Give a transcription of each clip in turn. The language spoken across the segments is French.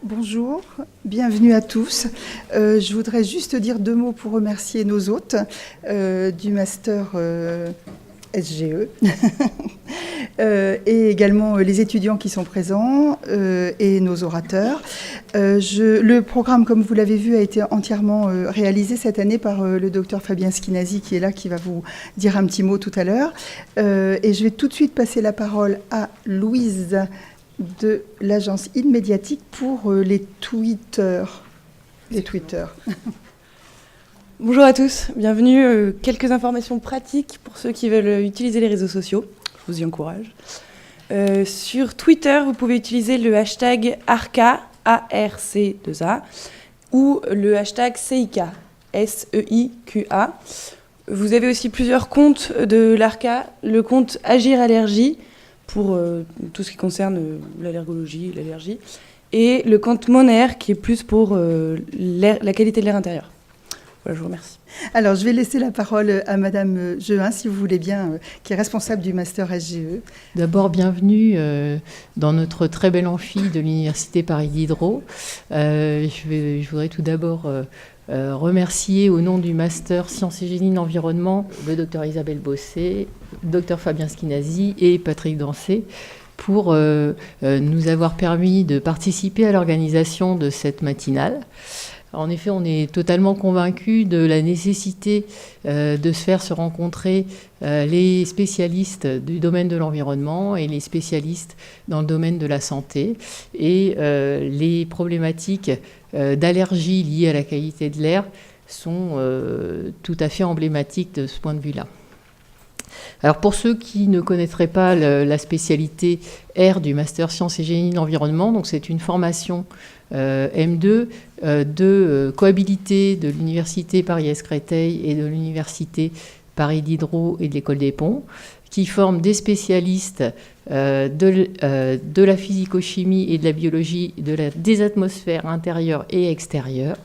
Bonjour, bienvenue à tous. Je voudrais juste dire 2 mots pour remercier nos hôtes du master SGE et également les étudiants qui sont présents et nos orateurs. Le programme, comme vous l'avez vu, a été entièrement réalisé cette année par le docteur Fabien Schinazi qui est là, qui va vous dire un petit mot tout à l'heure. Et je vais tout de suite passer la parole à Louise de l'agence InMédiatique pour les tweeters. Bonjour à tous, bienvenue. Quelques informations pratiques pour ceux qui veulent utiliser les réseaux sociaux. Je vous y encourage. Sur Twitter, vous pouvez utiliser le hashtag ARCA, ARC2A, ou le hashtag CIK, SEIQA. Vous avez aussi plusieurs comptes de l'ARCA, le compte Agir Allergie, pour tout ce qui concerne l'allergologie, l'allergie, et le compte Monair, qui est plus pour la qualité de l'air intérieur. Voilà, je vous remercie. Alors, je vais laisser la parole à Madame Jehin, si vous voulez bien, qui est responsable du Master SGE. D'abord, bienvenue dans notre très belle amphi de l'Université Paris Diderot. Je voudrais tout d'abord remercier au nom du Master Sciences et Génie de l'Environnement le Dr Isabelle Bossé, le Dr Fabien Schinazi et Patrick Dancé pour nous avoir permis de participer à l'organisation de cette matinale. En effet, on est totalement convaincus de la nécessité de se faire se rencontrer les spécialistes du domaine de l'environnement et les spécialistes dans le domaine de la santé. Et les problématiques d'allergie liées à la qualité de l'air sont tout à fait emblématiques de ce point de vue-là. Alors pour ceux qui ne connaîtraient pas la spécialité R du Master Sciences et Génie de l'Environnement, donc c'est une formation M2 de cohabilité de l'Université Paris-Est-Créteil et de l'Université Paris Diderot et de l'École des Ponts, qui forment des de la physico-chimie et de la biologie des atmosphères intérieures et extérieures,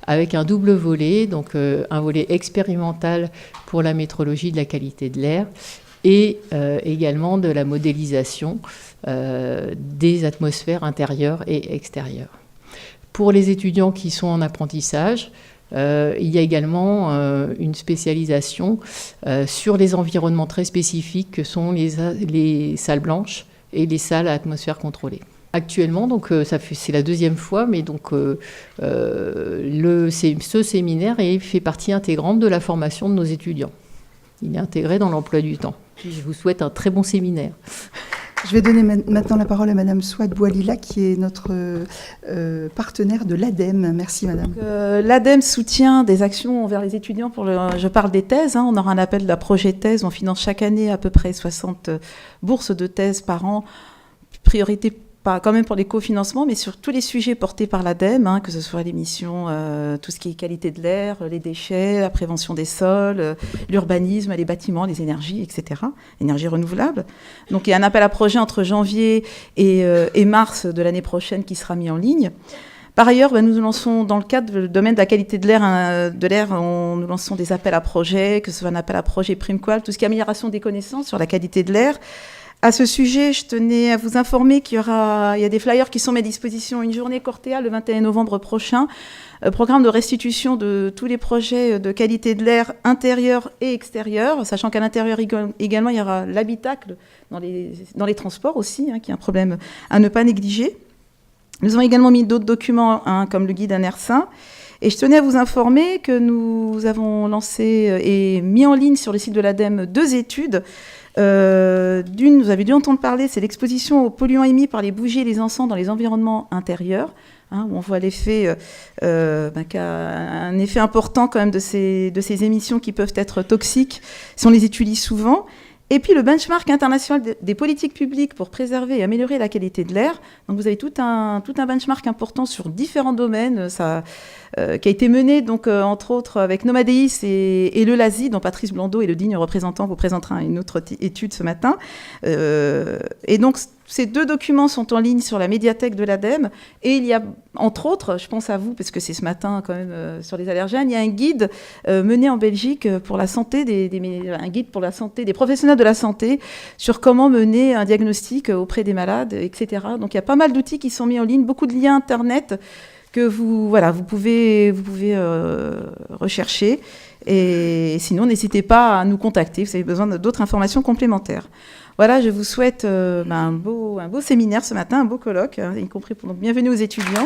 avec un double volet, donc un volet expérimental pour la métrologie de la qualité de l'air et également de la modélisation des atmosphères intérieures et extérieures. Pour les étudiants qui sont en apprentissage, il y a également une spécialisation sur les environnements très spécifiques que sont les salles blanches et les salles à atmosphère contrôlée. Actuellement, donc, c'est la 2e fois, mais donc, ce séminaire fait partie intégrante de la formation de nos étudiants. Il est intégré dans l'emploi du temps. Je vous souhaite un très bon séminaire. Je vais donner maintenant la parole à Madame Souad Boualila, qui est notre partenaire de l'ADEME. Merci, Madame. L'ADEME soutient des actions envers les étudiants. Je parle des thèses. On aura un appel d'un projet de thèse. On finance chaque année à peu près 60 bourses de thèse par an. Priorité pas quand même pour les cofinancements, mais sur tous les sujets portés par l'ADEME, que ce soit l'émission, tout ce qui est qualité de l'air, les déchets, la prévention des sols, l'urbanisme, les bâtiments, les énergies, etc., énergies renouvelables. Donc il y a un appel à projet entre janvier et mars de l'année prochaine qui sera mis en ligne. Par ailleurs, nous lançons, dans le cadre du domaine de la qualité de l'air, nous lançons des appels à projets, que ce soit un appel à projet PrimeQual, tout ce qui est amélioration des connaissances sur la qualité de l'air. À ce sujet, je tenais à vous informer qu'il y a des flyers qui sont mis à disposition, une journée Cortéa le 21 novembre prochain, programme de restitution de tous les projets de qualité de l'air intérieur et extérieur, sachant qu'à l'intérieur également, il y aura l'habitacle dans les transports aussi, qui est un problème à ne pas négliger. Nous avons également mis d'autres documents, comme le guide Un air sain. Et je tenais à vous informer que nous avons lancé et mis en ligne sur le site de l'ADEME 2 études. D'une, vous avez dû entendre parler, c'est l'exposition aux polluants émis par les bougies et les encens dans les environnements intérieurs, où on voit l'effet, un effet important quand même de ces émissions qui peuvent être toxiques si on les utilise souvent. Et puis le benchmark international des politiques publiques pour préserver et améliorer la qualité de l'air. Donc vous avez tout un benchmark important sur différents domaines, qui a été mené donc entre autres avec Nomadeis et le LASI, dont Patrice Blondeau est le digne représentant, vous présentera une autre étude ce matin. Et donc ces 2 documents sont en ligne sur la médiathèque de l'ADEME. Et il y a, entre autres, je pense à vous, parce que c'est ce matin quand même sur les allergènes, il y a un guide mené en Belgique pour la santé, un guide pour la santé des professionnels de la santé sur comment mener un diagnostic auprès des malades, etc. Donc il y a pas mal d'outils qui sont mis en ligne, beaucoup de liens Internet que vous pouvez rechercher. Et sinon, n'hésitez pas à nous contacter, vous avez besoin d'autres informations complémentaires. Voilà, je vous souhaite un beau séminaire ce matin, un beau colloque, y compris pour donc bienvenue aux étudiants.